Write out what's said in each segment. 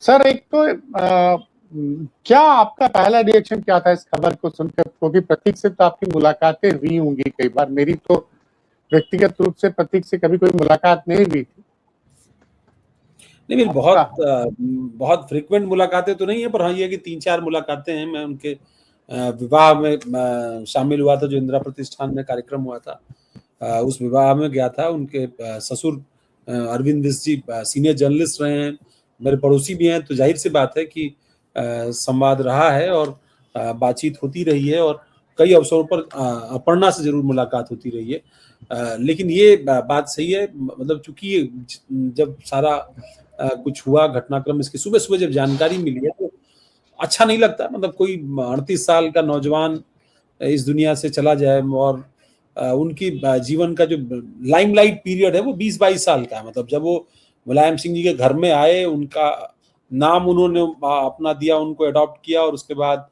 Sir एक तो क्या आपका पहला रिएक्शन क्या था इस खबर को सुनकर? क्योंकि प्रतीक से तो आपकी मुलाकातें हुई होंगी कई बार, मेरी तो व्यक्तिगत रूप से प्रतीक से कभी कोई मुलाकात नहीं हुई थी। नहीं, मेरी बहुत फ्रीक्वेंट मुलाकातें तो नहीं है, पर हाँ ये कि 3-4 मुलाकातें हैं। मैं उनके विवाह में शामिल हुआ था, जो इंदिरा प्रतिष्ठान में कार्यक्रम हुआ था, उस विवाह में गया था। उनके ससुर अरविंद बिष्ट जी सीनियर जर्नलिस्ट रहे हैं, मेरे पड़ोसी भी हैं, तो जाहिर सी बात है कि संवाद रहा है और बातचीत होती रही है, और कई अवसरों पर अपर्णा से जरूर मुलाकात होती रही है। लेकिन ये बात सही है, मतलब चूंकि जब सारा कुछ हुआ घटनाक्रम, इसकी सुबह सुबह जब जानकारी मिली है तो अच्छा नहीं लगता। मतलब कोई 38 साल का नौजवान इस दुनिया से चला जाए, और उनकी जीवन का जो लाइमलाइट पीरियड है वो 20-22 साल का है। मतलब जब वो मुलायम सिंह जी के घर में आए, उनका नाम उन्होंने अपना दिया, उनको अडॉप्ट किया, और उसके बाद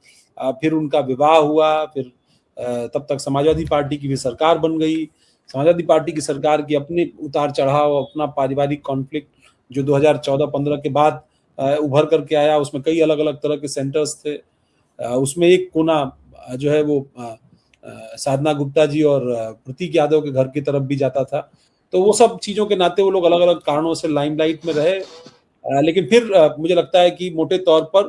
फिर उनका विवाह हुआ, फिर तब तक समाजवादी पार्टी की भी सरकार बन गई। समाजवादी पार्टी की सरकार की अपने उतार चढ़ाव, अपना पारिवारिक कॉन्फ्लिक्ट जो 2014-15 के बाद उभर करके आया, उसमें कई अलग अलग तरह के सेंटर्स थे। उसमें एक कोना जो है वो साधना गुप्ता जी और प्रतीक यादव के घर की तरफ भी जाता था। तो वो सब चीजों के नाते वो लोग अलग अलग कारणों से लाइमलाइट में रहे। लेकिन फिर मुझे लगता है कि मोटे तौर पर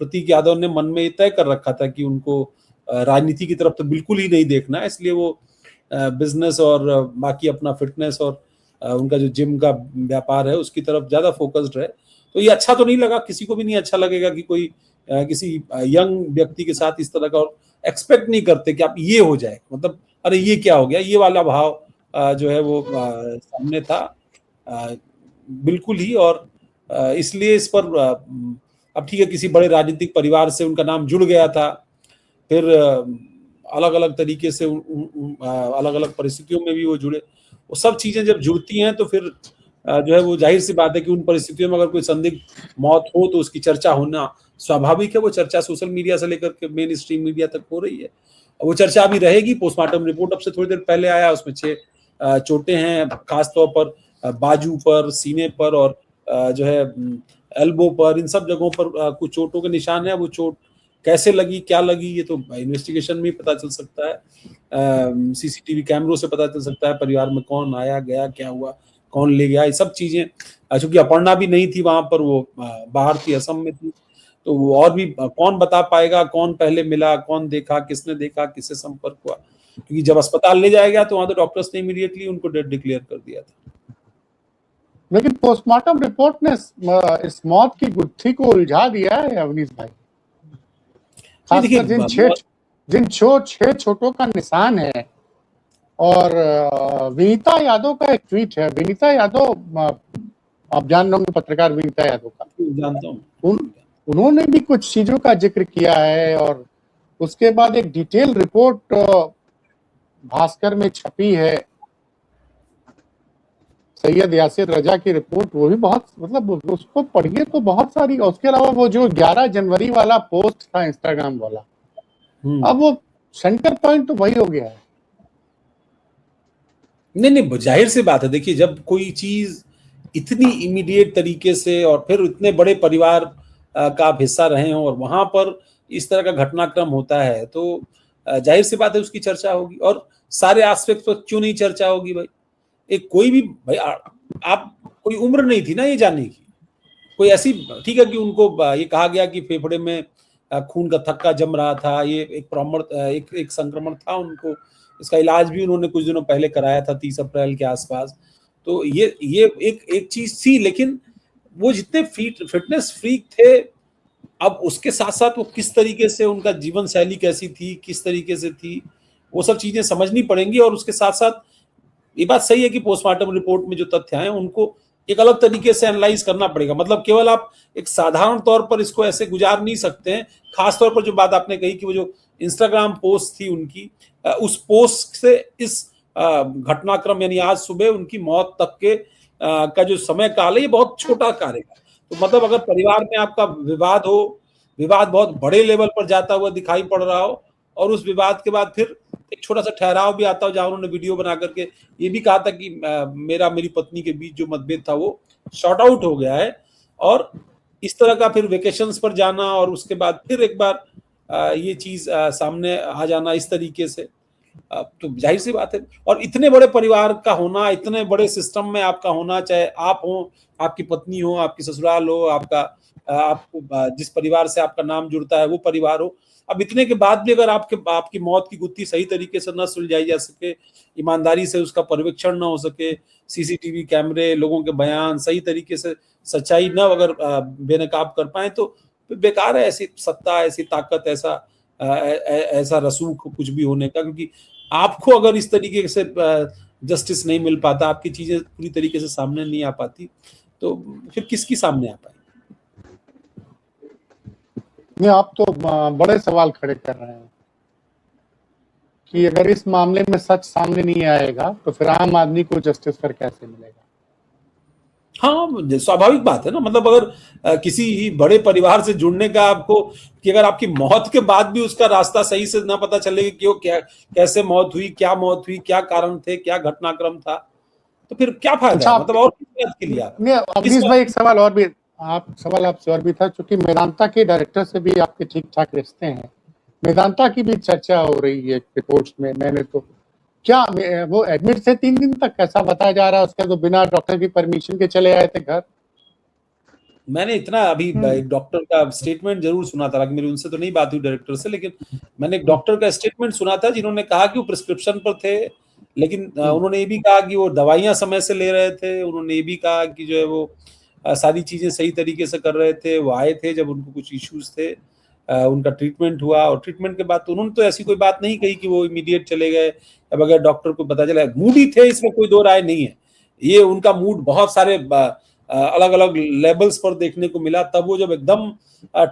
प्रतीक यादव ने मन में तय कर रखा था कि उनको राजनीति की तरफ तो बिल्कुल ही नहीं देखना है, इसलिए वो बिजनेस और बाकी अपना फिटनेस और उनका जो जिम का व्यापार है उसकी तरफ ज्यादा फोकस्ड है। तो ये अच्छा तो नहीं लगा, किसी को भी नहीं अच्छा लगेगा कि कोई किसी यंग व्यक्ति के साथ इस तरह का, और एक्सपेक्ट नहीं करते कि आप ये हो जाए, मतलब अरे ये क्या हो गया, ये वाला भाव जो है वो सामने था बिल्कुल ही। और इसलिए इस पर अब ठीक है, किसी बड़े राजनीतिक परिवार से उनका नाम जुड़ गया था, फिर अलग अलग तरीके से अलग अलग परिस्थितियों में भी वो जुड़े। वो सब चीजें जब जुड़ती हैं तो फिर जो है वो जाहिर सी बात है कि उन परिस्थितियों में अगर कोई संदिग्ध मौत हो तो उसकी चर्चा होना स्वाभाविक है। वो चर्चा सोशल मीडिया से लेकर के मेन स्ट्रीम मीडिया तक हो रही है, वो चर्चा अभी रहेगी। पोस्टमार्टम रिपोर्ट अब से थोड़ी देर पहले आया, उसमें 6 चोटें हैं, खासतौर पर बाजू पर, सीने पर और जो है एल्बो पर, इन सब जगहों पर कुछ चोटों के निशान है। वो चोट कैसे लगी, क्या लगी, ये तो इन्वेस्टिगेशन में पता चल सकता है, सीसीटीवी कैमरों से पता चल सकता है, परिवार में कौन आया गया, क्या हुआ, कौन ले गया, ये सब चीजें। चूंकि अपर्णा भी नहीं थी वहां पर, वो बाहर थी, असम में थी, तो वो और भी कौन बता पाएगा कौन पहले मिला, कौन देखा, किसने देखा, किससे संपर्क हुआ। क्योंकि जब अस्पताल ले जाया गया तो वहां तो डॉक्टर्स ने इमीडिएटली उनको डेड डिक्लेयर कर दिया था। लेकिन पोस्टमार्टम रिपोर्ट ने इस मौत की गुत्थी को उलझा दिया है अवनीश भाई। खासकर जिन 6 चोटों का निशान है, और विनीता यादव का एक ट्वीट है। विनीता यादव आप जान रहे होंगे, पत्रकार विनीता यादव का, जानता हूँ। उन्होंने भी कुछ चीजों का जिक्र किया है, और उसके बाद एक डिटेल रिपोर्ट भास्कर में छपी है, सैयद यासिर रजा की रिपोर्ट। वो भी बहुत, मतलब उसको पढ़िए तो बहुत सारी। उसके अलावा वो जो 11 जनवरी वाला पोस्ट था इंस्टाग्राम वाला, अब वो सेंटर पॉइंट तो वही हो गया है। नहीं, जाहिर सी बात है। देखिए, जब कोई चीज इतनी इमीडिएट तरीके से और फिर इतने बड़े परिवार का आप हिस्सा रहे हो और वहां पर इस तरह का घटनाक्रम होता है, तो जाहिर सी बात है उसकी चर्चा होगी। और सारे एस्पेक्ट पर क्यों नहीं चर्चा होगी भाई? एक कोई भी भाई, आप कोई उम्र नहीं थी ना ये जानने की। कोई ऐसी, ठीक है कि उनको ये कहा गया कि फेफड़े में खून का थक्का जम रहा था, ये एक संक्रमण था उनको, इसका इलाज भी उन्होंने कुछ दिनों पहले कराया था 30 अप्रैल के आसपास। तो ये एक चीज थी, लेकिन वो जितने फिटनेस फ्रीक थे, अब उसके साथ साथ वो किस तरीके से, उनका जीवन शैली कैसी थी, किस तरीके से थी, वो सब चीजें समझनी पड़ेंगी। और उसके साथ साथ ये बात सही है कि पोस्टमार्टम रिपोर्ट में जो तथ्य आए उनको एक अलग तरीके से एनालाइज करना पड़ेगा। मतलब केवल आप एक साधारण तौर पर इसको ऐसे गुजार नहीं सकते हैं। खासतौर पर जो बात आपने कही कि वो जो इंस्टाग्राम पोस्ट थी उनकी, उस पोस्ट से इस घटनाक्रम यानी आज सुबह उनकी मौत तक के का जो समय काल है, ये बहुत छोटा कार्य है। तो मतलब अगर परिवार में आपका विवाद हो, विवाद बहुत बड़े लेवल पर जाता हुआ दिखाई पड़ रहा हो, और उस विवाद के बाद फिर एक छोटा सा ठहराव भी आता हो, जहां उन्होंने वीडियो बना करके ये भी कहा था कि मेरी पत्नी के बीच जो मतभेद था वो शॉर्ट आउट हो गया है, और इस तरह का फिर वेकेशंस पर जाना और उसके बाद फिर एक बार ये चीज सामने आ जाना इस तरीके से, तो जाहिर सी बात है। और इतने बड़े परिवार का होना, इतने बड़े सिस्टम में आपका होना, चाहे आप हो, आपकी पत्नी हो, आपकी ससुराल हो, आपका आपको जिस परिवार से आपका नाम जुड़ता है वो परिवार हो, अब इतने के बाद भी अगर आपकी मौत की गुत्थी सही तरीके से न सुलझाई जा सके, ईमानदारी से उसका पर्यवेक्षण न हो सके, सीसीटीवी कैमरे, लोगों के बयान सही तरीके से सच्चाई न अगर बेनकाब कर पाए, तो बेकार है ऐसी सत्ता, ऐसी ताकत, ऐसा रसूख कुछ भी होने का। क्योंकि आपको अगर इस तरीके से जस्टिस नहीं मिल पाता, आपकी चीजें पूरी तरीके से सामने नहीं आ पाती, तो फिर किसकी सामने आ पाएगी? नहीं, आप तो बड़े सवाल खड़े कर रहे हैं कि अगर इस मामले में सच सामने नहीं आएगा तो फिर आम आदमी को जस्टिस फिर कैसे मिलेगा? हाँ, स्वाभाविक बात है ना। मतलब अगर किसी बड़े परिवार से जुड़ने का आपको, कि अगर आपकी मौत के बाद भी उसका रास्ता सही से ना पता चले कि वो कैसे मौत हुई, क्या कारण थे, क्या घटनाक्रम था, तो फिर क्या फायदा है? मतलब और किस बात के लिए आप? नहीं, अवनीश भाई, एक सवाल और भी सवाल आपसे और भी था, क्योंकि मेदांता के डायरेक्टर से भी आपके ठीक ठाक रिश्ते हैं, मेदांता की भी चर्चा हो रही है रिपोर्ट्स में। मैंने तो क्या वो एडमिट थे 3 दिन तक, ऐसा बताया जा रहा है, उसके तो बिना डॉक्टर की परमिशन के चले आए थे घर। मैंने इतना अभी एक डॉक्टर का स्टेटमेंट जरूर सुना था, मेरी उनसे तो नहीं बात हुई डायरेक्टर से, लेकिन मैंने एक डॉक्टर का स्टेटमेंट सुना था जिन्होंने कहा कि वो प्रिस्क्रिप्शन पर थे, लेकिन उन्होंने ये भी कहा कि वो दवाइयां समय से ले रहे थे। उन्होंने ये भी कहा कि जो है वो सारी चीजें सही तरीके से कर रहे थे। वो आए थे जब उनको कुछ इश्यूज थे, उनका ट्रीटमेंट हुआ, और ट्रीटमेंट के बाद तो उन्होंने तो ऐसी कोई बात नहीं कही कि वो इमीडिएट चले गए या बगैर डॉक्टर को पता चला। मूडी थे, इसमें कोई दो राय नहीं है। ये उनका मूड बहुत सारे अलग अलग लेवल्स पर देखने को मिला। तब वो जब एकदम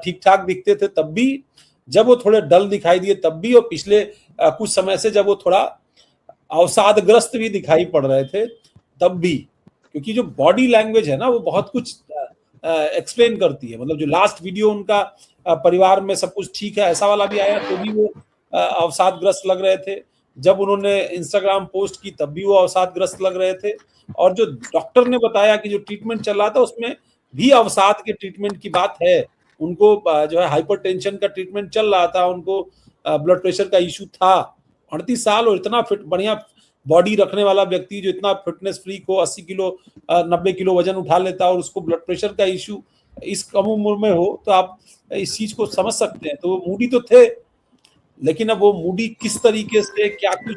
ठीक ठाक दिखते थे तब भी, जब वो थोड़े डल दिखाई दिए तब भी, और पिछले कुछ समय से जब वो थोड़ा अवसादग्रस्त भी दिखाई पड़ रहे थे तब भी। क्योंकि जो बॉडी लैंग्वेज है ना, वो बहुत कुछ एक्सप्लेन करती है। मतलब जो लास्ट वीडियो उनका परिवार में सब कुछ ठीक है ऐसा वाला भी आया, तो भी वो अवसादग्रस्त लग रहे थे। जब उन्होंने इंस्टाग्राम पोस्ट की तब भी वो अवसादग्रस्त लग रहे थे। और जो डॉक्टर ने बताया कि जो ट्रीटमेंट चल रहा था उसमें भी अवसाद के ट्रीटमेंट की बात है। उनको जो है हाइपरटेंशन का ट्रीटमेंट चल रहा था, उनको ब्लड प्रेशर का इशू था। 38 साल और इतना फिट बढ़िया बॉडी रखने वाला व्यक्ति, जो इतना फिटनेस फ्रीक हो, 80 किलो 90 किलो वजन उठा लेता और उसको ब्लड प्रेशर का इशू इस कम उम्र में हो, तो आप इस चीज को समझ सकते हैं। तो वो मूडी तो थे, लेकिन अब वो मूडी किस तरीके से क्या कुछ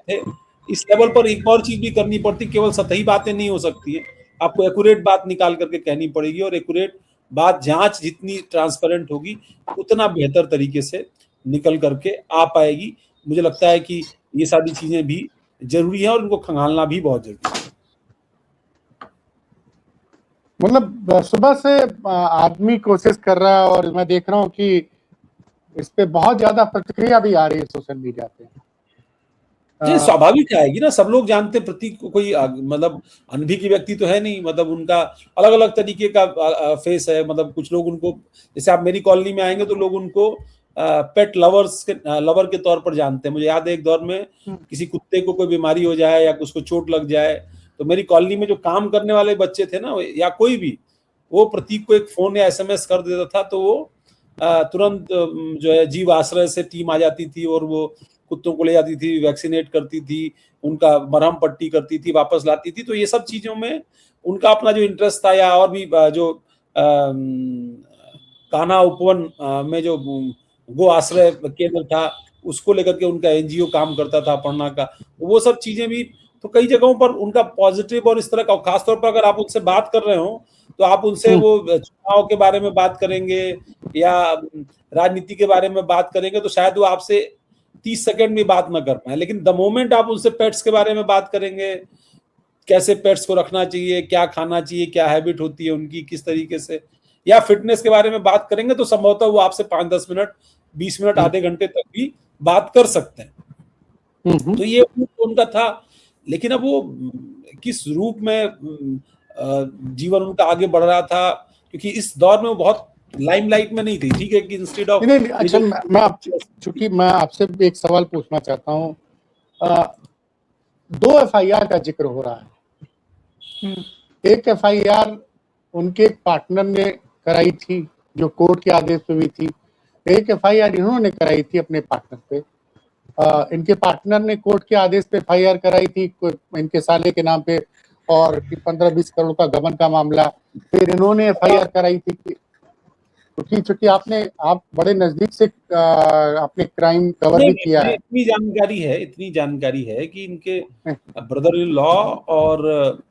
थे, इस लेवल पर एक और चीज भी करनी पड़ती। केवल सतही बातें नहीं हो सकती है, आपको एक्यूरेट बात निकाल करके कहनी पड़ेगी, और एक्यूरेट बात जांच जितनी ट्रांसपेरेंट होगी उतना बेहतर तरीके से निकल करके आ पाएगी। मुझे लगता है कि ये सारी चीजें भी जरूरी है और उनको खंगालना भी बहुत जरूरी है। मतलब सुबह से आदमी कोशिश कर रहा है, और मैं देख रहा हूँ कि इस पे बहुत ज्यादा प्रतिक्रिया भी आ रही है सोशल मीडिया पे। जी, स्वाभाविक आएगी ना। सब लोग जानते हैं प्रतीक को कोई मतलब अनभिज्ञ व्यक्ति तो है नहीं। मतलब उनका अलग अलग तरीके का फेस है। मतलब कुछ लोग उनको, जैसे आप मेरी कॉलोनी में आएंगे तो लोग उनको पेट लवर के तौर पर जानते हैं। मुझे याद है एक दौर में किसी कुत्ते को कोई बीमारी हो जाए या उसको चोट लग जाए, तो मेरी कॉलोनी में जो काम करने वाले बच्चे थे ना, या कोई भी, वो प्रतीक को एक फोन या SMS कर देता था, तो वो तुरंत जो है जीव आश्रय से टीम आ जाती थी और वो कुत्तों को ले जाती थी, वैक्सीनेट करती थी, उनका मरहम पट्टी करती थी, वापस लाती थी। तो ये सब चीजों में उनका अपना जो इंटरेस्ट था, या और भी जो कान्हा उपवन में जो गो आश्रय केंद्र था, उसको लेकर के उनका NGO काम करता था पढ़ना का, वो सब चीजें भी। तो कई जगहों पर उनका पॉजिटिव और इस तरह का, खासतौर पर अगर आप उनसे बात कर रहे हो तो आप उनसे वो चुनाव के बारे में बात करेंगे या राजनीति के बारे में बात करेंगे, तो शायद वो आपसे 30 सेकंड में बात ना कर पाए। लेकिन द मोमेंट आप उनसे पेट्स के बारे में बात करेंगे, कैसे पेट्स को रखना चाहिए, क्या खाना चाहिए, क्या हैबिट होती है उनकी, किस तरीके से, या फिटनेस के बारे में बात करेंगे, तो संभवतः वो आपसे 5-10 मिनट, 20 मिनट, आधे घंटे तक भी बात कर सकते हैं। तो ये उनका था। लेकिन अब वो किस रूप में जीवन उनका आगे बढ़ रहा था, क्योंकि इस दौर में वो बहुत लाइमलाइट में नहीं थी। ठीक है कि इंस्टेड ऑफ अच्छा, चूंकि मैं आपसे एक सवाल पूछना चाहता हूँ। 2 FIR का जिक्र हो रहा है। एक FIR उनके पार्टनर ने कराई थी जो कोर्ट के आदेश पे हुई थी, एक एफआईआर इन्होंने कराई थी अपने पार्टनर पे। इनके पार्टनर ने कोर्ट के आदेश पे एफआईआर कराई थी इनके साले के नाम पे, और 15-20 करोड़ का गबन का मामला। फिर इन्होंने एफआईआर कराई थी क्योंकि चूंकि आप बड़े नजदीक से आपने क्राइम कवर भी किया है। इतनी जानकारी है कि इनके ब्रदर इन लॉ और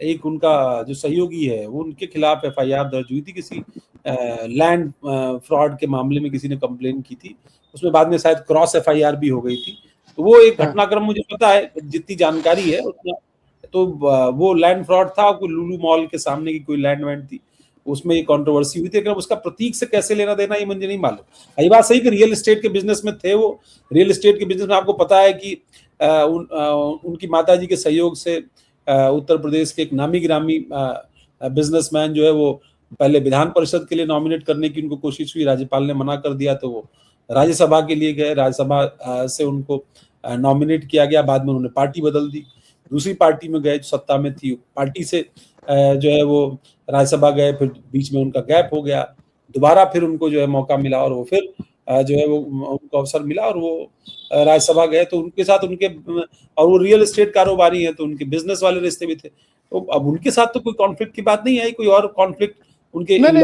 एक उनका जो सहयोगी है वो उनके खिलाफ एफआईआर दर्ज हुई थी किसी लैंड फ्रॉड के मामले में, किसी ने कंप्लेन की थी, उसमें बाद में शायद क्रॉस एफआईआर भी हो गई थी। तो वो एक घटनाक्रम मुझे पता है, जितनी जानकारी है उतना। तो वो लैंड फ्रॉड था, कोई लुलु मॉल के सामने की कोई लैंड वैंड थी, उसमें ये कंट्रोवर्सी हुई थी, लेकिन उसका प्रतीक से कैसे लेना देना ये मुझे नहीं मालूम। ये बात सही कि रियल एस्टेट के बिजनेस में थे वो। रियल एस्टेट के बिजनेस में आपको पता है कि उनकी माताजी के सहयोग से उत्तर प्रदेश के एक नामी गिरामी बिजनेसमैन जो है वो पहले विधान परिषद के लिए नॉमिनेट करने की उनको कोशिश हुई, राज्यपाल ने मना कर दिया, तो वो राज्यसभा के लिए गए, राज्यसभा से उनको नॉमिनेट किया गया, बाद में उन्होंने पार्टी बदल दी, दूसरी पार्टी में गए जो सत्ता में थी, पार्टी से जो है वो राज्यसभा गए, फिर बीच में उनका गैप हो गया, दोबारा फिर उनको जो है मौका मिला और वो फिर जो है वो उनको अवसर मिला और वो राज्यसभा गए। तो उनके साथ उनके, और वो रियल एस्टेट कारोबारी हैं तो उनके बिजनेस वाले रिश्ते भी थे, तो अब उनके साथ तो कोई कॉन्फ्लिक्ट की बात नहीं आई, कोई और कॉन्फ्लिक्ट उनके नहीं,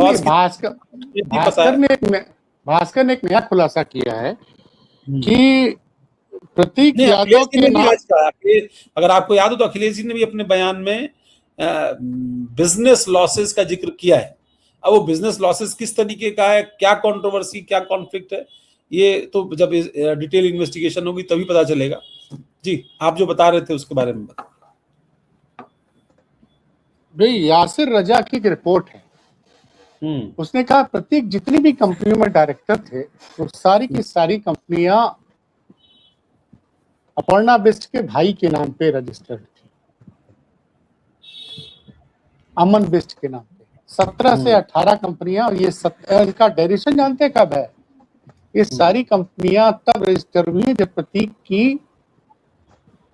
भास्कर ने एक नया खुलासा किया है कि प्रतीक यादव के नाम, अगर आपको याद हो तो अखिलेश जी ने भी अपने बयान में बिजनेस लॉसेस का जिक्र किया है। अब वो बिजनेस लॉसेस किस तरीके का है, क्या कंट्रोवर्सी, क्या कॉन्फ्लिक्ट है, ये तो जब डिटेल इन्वेस्टिगेशन होगी तभी पता चलेगा। जी, आप जो बता रहे थे उसके बारे में बताओ। भाई यासिर रजा की एक रिपोर्ट है, उसने कहा प्रतीक जितनी भी कंपनियों में डायरेक्टर थे वो सारी की सारी कंपनियां अपर्णा बिष्ट के भाई के नाम पे रजिस्टर्ड थी, अमन बिष्ट के नाम पे। 17 से 18 कंपनियां, और ये इनका डेरिवेशन जानते हैं कब है? ये सारी कंपनियां तब रजिस्टर हुई है जब प्रतीक की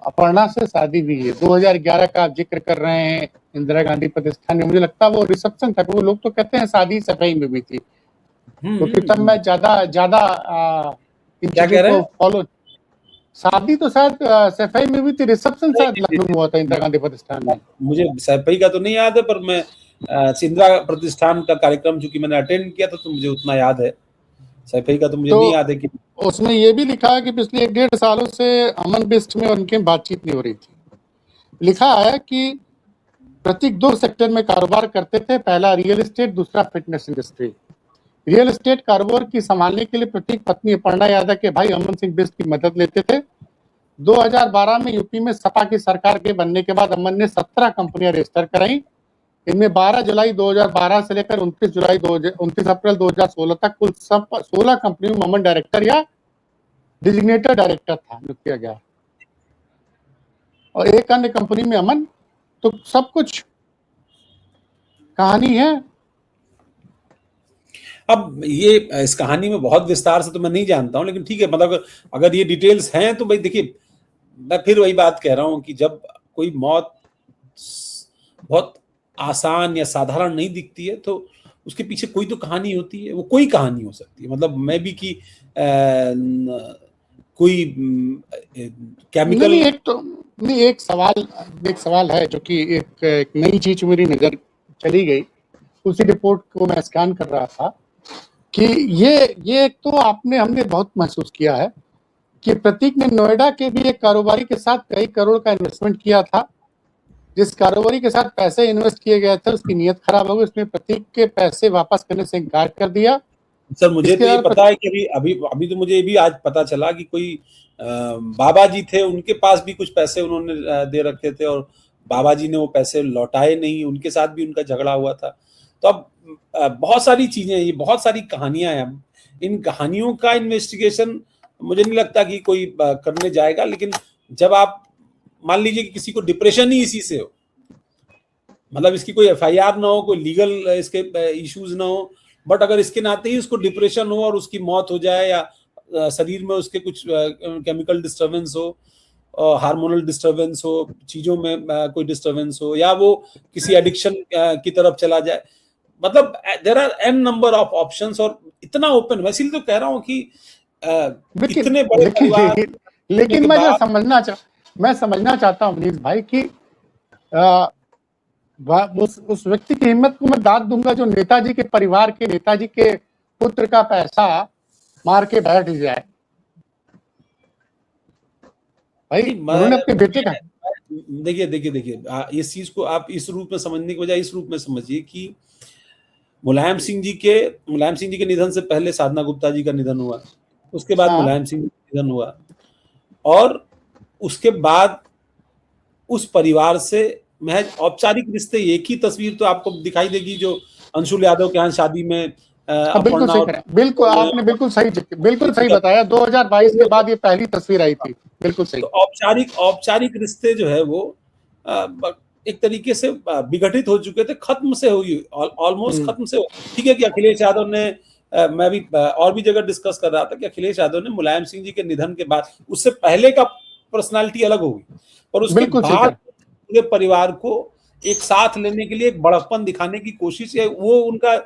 अपर्णा से शादी हुई है। 2011 का आप जिक्र कर रहे हैं, इंदिरा गांधी प्रतिष्ठान में, मुझे लगता है वो रिसेप्शन था, वो लोग तो कहते हैं शादी सफाई में भी थी, क्योंकि तब मैं ज्यादा इन चीजों को फॉलो, शादी तो शायद सफाई में भी थी, रिसेप्शन शायद लखनऊ में हुआ था इंदिरा गांधी प्रतिष्ठान में। मुझे सफाई का तो नहीं याद है, पर मैं इंदिरा प्रतिष्ठान का कार्यक्रम चूंकि मैंने अटेंड किया था तो मुझे उतना याद है, सफाई का तो मुझे नहीं याद है। कि उसमें ये भी लिखा है कि पिछले 1-1.5 सालों से अमन बिष्ट में उनकी बातचीत नहीं हो रही थी। लिखा है कि प्रतीक 2 सेक्टर में कारोबार करते थे, पहला रियल एस्टेट, दूसरा फिटनेस इंडस्ट्री। रियल एस्टेट कारोबार की संभालने के लिए प्रतीक पत्नी अपर्णा यादव के भाई अमन सिंह बिष्ट की मदद लेते थे। 2012 में यूपी में सपा की सरकार के बनने के बाद अमन ने 17 कंपनियां रजिस्टर कराई। इनमें 12 जुलाई 2012 से लेकर 29 अप्रैल 2016 तक कुल 16 कंपनियों में अमन डायरेक्टर या डिजिग्नेटेड डायरेक्टर था, नियुक्त किया गया, और एक अन्य कंपनी में अमन। तो सब कुछ कहानी है। अब ये इस कहानी में बहुत विस्तार से तो मैं नहीं जानता हूं, लेकिन ठीक है, मतलब अगर ये डिटेल्स हैं तो भाई देखिए, मैं फिर वही बात कह रहा हूं कि जब कोई मौत बहुत आसान या साधारण नहीं दिखती है तो उसके पीछे कोई तो कहानी होती है, वो कोई कहानी हो सकती है, मतलब मैं भी कि कोई केमिकल एक सवाल है जो कि एक नई चीज मेरी नजर चली गई, उसी रिपोर्ट को मैं स्कैन कर रहा था कि ये तो हमने बहुत महसूस किया है कि प्रतीक ने नोएडा के भी एक कारोबारी के साथ कई करोड़ का इन्वेस्टमेंट किया था। जिस कारोबारी के साथ पैसे इन्वेस्ट किए गए थे उसकी नीयत खराब हो गई, उसने प्रतीक के पैसे वापस करने से इनकार कर दिया। सर मुझे तो ये पता है कि अभी तो मुझे भी आज पता चला कि कोई बाबा जी थे, उनके पास भी कुछ पैसे उन्होंने दे रखे थे और बाबा जी ने वो पैसे लौटाए नहीं, उनके साथ भी उनका झगड़ा हुआ था। तो अब बहुत सारी चीजें, ये बहुत सारी कहानियां हैं। इन कहानियों का इन्वेस्टिगेशन मुझे नहीं लगता कि कोई करने जाएगा, लेकिन जब आप मान लीजिए कि किसी को डिप्रेशन ही इसी से हो, मतलब इसकी कोई एफआईआर ना हो, कोई लीगल इसके इश्यूज ना हो, बट अगर इसके नाते ही उसको डिप्रेशन हो और उसकी मौत हो जाए या शरीर में उसके कुछ केमिकल डिस्टर्बेंस हो, हार्मोनल डिस्टर्बेंस हो, चीजों में कोई डिस्टर्बेंस हो, या वो किसी एडिक्शन की तरफ चला जाए, मतलब there are an number of options, और इतना ओपन, मैं इसीलिए तो कह रहा हूँ कि इतने बड़े परिवार लेकिन के मैं जो बाद मैं समझना चाहता हूँ मनीष भाई कि अ, उस व्यक्ति की हिम्मत को मैं दाद दूंगा जो नेताजी के परिवार के, नेताजी के पुत्र का पैसा मार के बैठ जाए। भाई नहीं, उन्होंने अपने बेटे का देखिए इस चीज को आप इस रूप में समझने के बजाय इस रूप में समझिए कि मुलायम सिंह जी के निधन से पहले साधना गुप्ता जी का निधन हुआ, उसके बाद हाँ मुलायम सिंह जी का निधन हुआ, और उसके बाद उस परिवार से महज औपचारिक रिश्ते, एक ही तस्वीर तो आपको दिखाई देगी जो अंशुल यादव के यहाँ शादी में बिल्कुल अपर्णा सही और करें, बिल्कुल आपने बिल्कुल सही बताया। 2022 के बाद ये पहली तस्वीर आई थी, बिल्कुल सही। तो औपचारिक रिश्ते जो है वो एक तरीके से विघटित हो चुके थे, खत्म से हुई, ऑलमोस्ट खत्म से। ठीक है कि अखिलेश यादव ने मैं भी और भी जगह डिस्कस कर रहा था कि अखिलेश यादव ने मुलायम सिंह जी के निधन के बाद, उससे पहले का पर्सनालिटी अलग होगी, और उसके बिल्कुल सही बाद करें। पूरे परिवार को एक साथ लेने के लिए एक बड़प्पन दिखाने की कोशिश है, वो उनका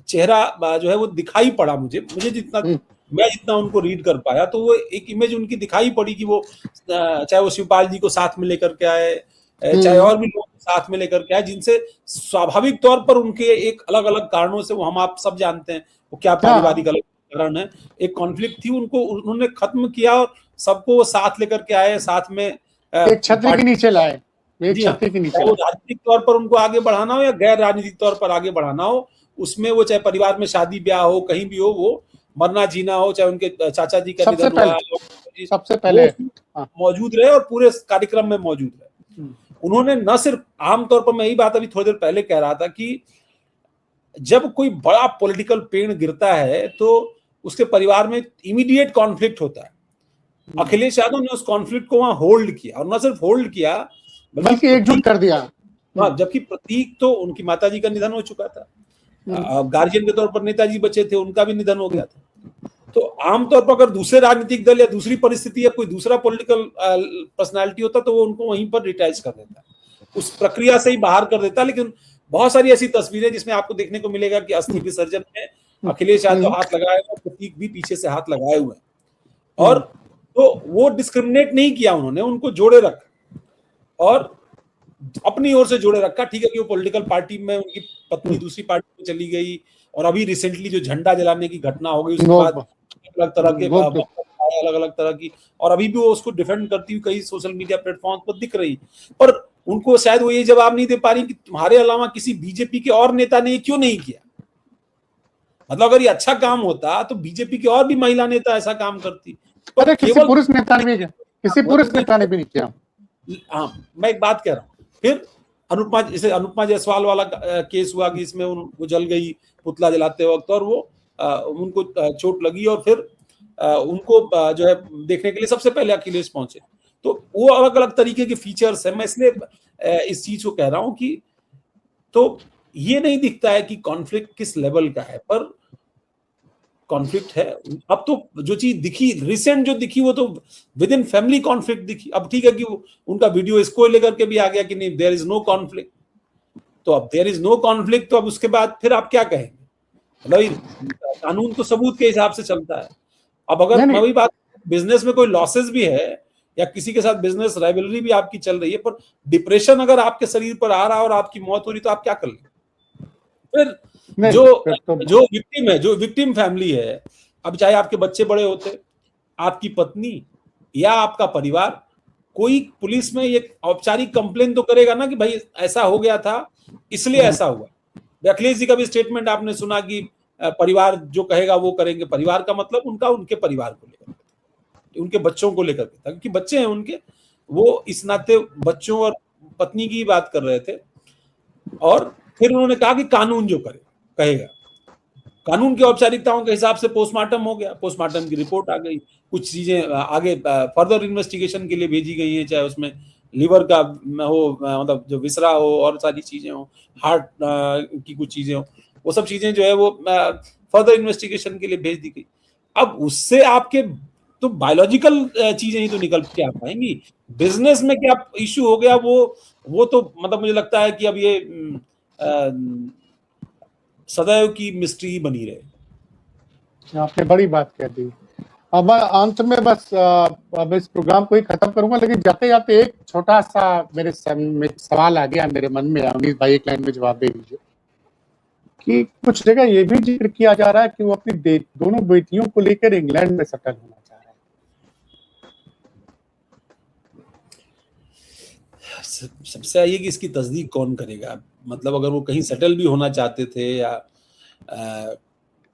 चेहरा जो है वो दिखाई पड़ा मुझे जितना, मैं जितना उनको रीड कर पाया, तो वो एक इमेज उनकी दिखाई पड़ी कि वो चाहे वो शिवपाल जी को साथ में लेकर के आए, चाहे और भी लोग साथ में लेकर के आए, जिनसे स्वाभाविक तौर पर उनके एक अलग अलग कारणों से, वो हम आप सब जानते हैं वो क्या पारिवारिक अलग कारण है, एक कॉन्फ्लिक्ट थी, उनको उन्होंने खत्म किया और सबको वो साथ लेकर के आए, साथ में एक छतरी के नीचे लाए, एक जी हाँ, छतरी के नीचे चाहे वो लाए। राजनीतिक तौर पर उनको आगे बढ़ाना हो या गैर राजनीतिक तौर पर आगे बढ़ाना हो, उसमें वो चाहे परिवार में शादी ब्याह हो, कहीं भी हो, वो मरना जीना हो, चाहे उनके चाचा जी का निधन हुआ, सबसे पहले मौजूद रहे और पूरे कार्यक्रम में मौजूद रहे। उन्होंने न सिर्फ, आमतौर पर मैं यही बात अभी थोड़ी देर पहले कह रहा था कि जब कोई बड़ा पॉलिटिकल पेड़ गिरता है तो उसके परिवार में इमीडिएट कॉन्फ्लिक्ट होता है। अखिलेश यादव ने उस कॉन्फ्लिक्ट को वहां होल्ड किया, और न सिर्फ होल्ड किया बल्कि एकजुट कर दिया। हाँ, जबकि प्रतीक तो उनकी माताजी का निधन हो चुका था, गार्जियन के तौर पर नेताजी बचे थे, उनका भी निधन हो गया था। तो आमतौर पर अगर दूसरे राजनीतिक दल या दूसरी परिस्थिति या कोई दूसरा पॉलिटिकल पर्सनालिटी होता तो वो उनको वहीं पर रिटाइज कर देता, उस प्रक्रिया से ही बाहर कर देता। लेकिन बहुत सारी ऐसी तस्वीरें जिसमें आपको देखने को मिलेगा कि अस्थि विसर्जन में अखिलेश यादव हाथ लगाए हुए, प्रतीक भी पीछे से हाथ लगाए हुए, और तो वो डिस्क्रिमिनेट नहीं किया उन्होंने, उनको जोड़े रखा और अपनी ओर से जोड़े रखा। ठीक है कि वो पॉलिटिकल पार्टी में उनकी पत्नी दूसरी पार्टी में चली गई, और अभी रिसेंटली जो झंडा जलाने की घटना हो गई, उसके बाद अलग तरह के अलग अलग तरह की, और अभी भी वो उसको डिफेंड करती हुई कई सोशल मीडिया प्लेटफॉर्म पर दिख रही, पर उनको शायद वो ये जवाब नहीं दे पा रही कि तुम्हारे अलावा किसी बीजेपी के और नेता ने क्यों नहीं किया। मतलब अगर ये अच्छा काम होता तो बीजेपी के और भी महिला नेता ऐसा काम करती, पर किसी पुरुष नेता ने भी नहीं किया। हाँ, मैं एक बात कह रहा हूँ। फिर अनुपमा जायसवाल वाला केस हुआ कि इसमें वो जल गई पुतला जलाते वक्त, और वो उनको चोट लगी, और फिर उनको जो है देखने के लिए सबसे पहले अखिलेश पहुंचे। तो वो अलग अलग तरीके के फीचर्स है, मैं इसलिए इस चीज को कह रहा हूं कि तो ये नहीं दिखता है कि कॉन्फ्लिक्ट किस लेवल का है, पर कॉन्फ्लिक्ट है। अब तो जो चीज दिखी रिसेंट जो दिखी वो तो विद इन फैमिली कॉन्फ्लिक्ट दिखी। अब ठीक है कि उनका वीडियो इसको लेकर के भी आ गया कि नहीं, देयर इज नो कॉन्फ्लिक्ट, तो अब देयर इज नो कॉन्फ्लिक्ट, तो अब उसके बाद फिर आप क्या कहेंगे? मतलब कानून तो सबूत के हिसाब से चलता है। अब अगर मैं वही बात, बिजनेस में कोई लॉसेस भी है या किसी के साथ बिजनेस राइवलरी भी आपकी चल रही है, पर डिप्रेशन अगर आपके शरीर पर आ रहा है और आपकी मौत हो रही, तो आप क्या कर लेंगे? फिर जो विक्टिम है, जो विक्टिम फैमिली है, अब चाहे आपके बच्चे बड़े होते, आपकी पत्नी या आपका परिवार, कोई पुलिस में ये औपचारिक कंप्लेन तो करेगा ना कि भाई ऐसा हो गया था इसलिए ऐसा हुआ। अखिलेश जी का भी स्टेटमेंट आपने सुना कि परिवार जो कहेगा वो करेंगे। परिवार का मतलब उनका उनके परिवार को लेकर, उनके बच्चों को लेकर, क्योंकि बच्चे हैं उनके, वो इस नाते बच्चों और पत्नी की बात कर रहे थे। और फिर उन्होंने कहा कि कानून जो कहेगा, कानून की औपचारिकताओं के हिसाब से पोस्टमार्टम हो गया, पोस्टमार्टम की रिपोर्ट आ गई, कुछ चीजें आगे फर्दर इन्वेस्टिगेशन के लिए भेजी गई है, चाहे उसमें लिवर का हो, मतलब जो विसरा हो, और सारी चीजें हो, हार्ट की कुछ चीजें हो, वो सब चीजें जो है वो फर्दर इन्वेस्टिगेशन के लिए भेज दी गई। अब उससे आपके तो बायोलॉजिकल चीजें ही तो निकल के आ पाएंगी। बिजनेस में क्या इश्यू हो गया वो तो मतलब मुझे लगता है कि अब ये सदैव की मिस्ट्री ही बनी रहे। आपने बड़ी बात कह दी। अब अंत में बस अब इस प्रोग्राम को ही खत्म करूंगा, लेकिन जाते जाते एक छोटा सा मेरे सवाल आ गया मेरे मन में। अवनीश भाई एक लाइन में जवाब दे दीजिए कि कुछ जगह ये भी जिक्र किया जा रहा है कि वो अपनी दोनों बेटियों को लेकर इंग्लैंड में सेटल होना चाह रहे हैं। सबसे आइए कि इसकी तस्दीक कौन करेगा, मतलब अगर वो कहीं सेटल भी होना चाहते थे या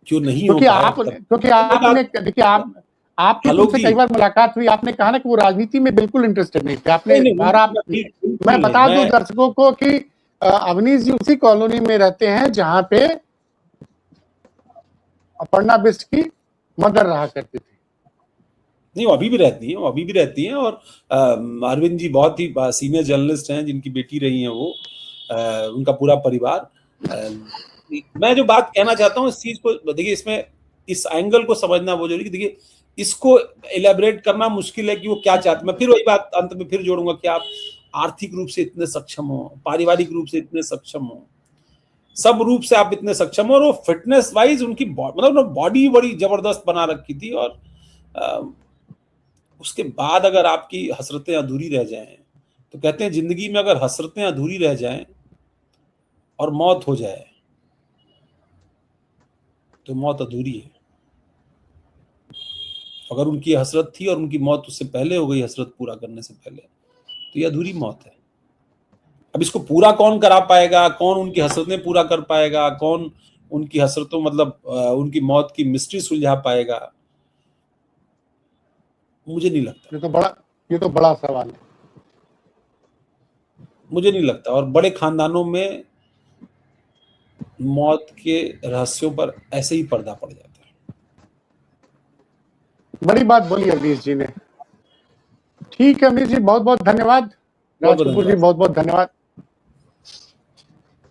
क्यों नहीं हो पाया, क्योंकि आपने देखिए आपकी उनसे कई बार मुलाकात हुई, आपने कहा ना कि वो राजनीति में बिल्कुल इंटरेस्टेड नहीं थे। आपने और आप मैं बता दूं दर्शकों को कि अवनीश जी उसी कॉलोनी में रहते हैं जहां पे अपर्णा बिष्ट की मदर रहा करती थी। नहीं, वो अभी भी रहती हैं और अरविंद जी बहुत ही सीनियर जर्नलिस्ट हैं जिनकी बेटी रही हैं वो, उनका पूरा परिवार। मैं जो बात कहना चाहता हूँ इस चीज को देखिए, इसमें इस एंगल को समझना वो जरूरी, देखिए इसको एलेबरेट करना मुश्किल है कि वो क्या चाहते। मैं फिर वही बात अंत में फिर जोड़ूंगा कि आप आर्थिक रूप से इतने सक्षम हो, पारिवारिक रूप से इतने सक्षम हो, सब रूप से आप इतने सक्षम हो, और वो फिटनेस वाइज उनकी मतलब बॉडी बड़ी जबरदस्त बना रखी थी, और उसके बाद अगर आपकी हसरतें अधूरी रह जाएं, तो कहते हैं जिंदगी में अगर हसरतें अधूरी रह जाएं और मौत हो जाए तो मौत अधूरी है। अगर उनकी हसरत थी और उनकी मौत उससे पहले हो गई, हसरत पूरा करने से पहले, तो ये अधूरी मौत है। अब इसको पूरा कौन करा पाएगा, कौन उनकी हसरतें पूरा कर पाएगा, कौन उनकी हसरतों मतलब उनकी मौत की मिस्ट्री सुलझा पाएगा, मुझे नहीं लगता। ये तो बड़ा सवाल है, मुझे नहीं लगता। और बड़े खानदानों में मौत के रहस्यों पर ऐसे ही पर्दा पड़ जाता है। बड़ी बात बोली अवनीश जी ने। ठीक है अवनीश जी, बहुत बहुत धन्यवाद। राज कपूर जी बहुत बहुत धन्यवाद।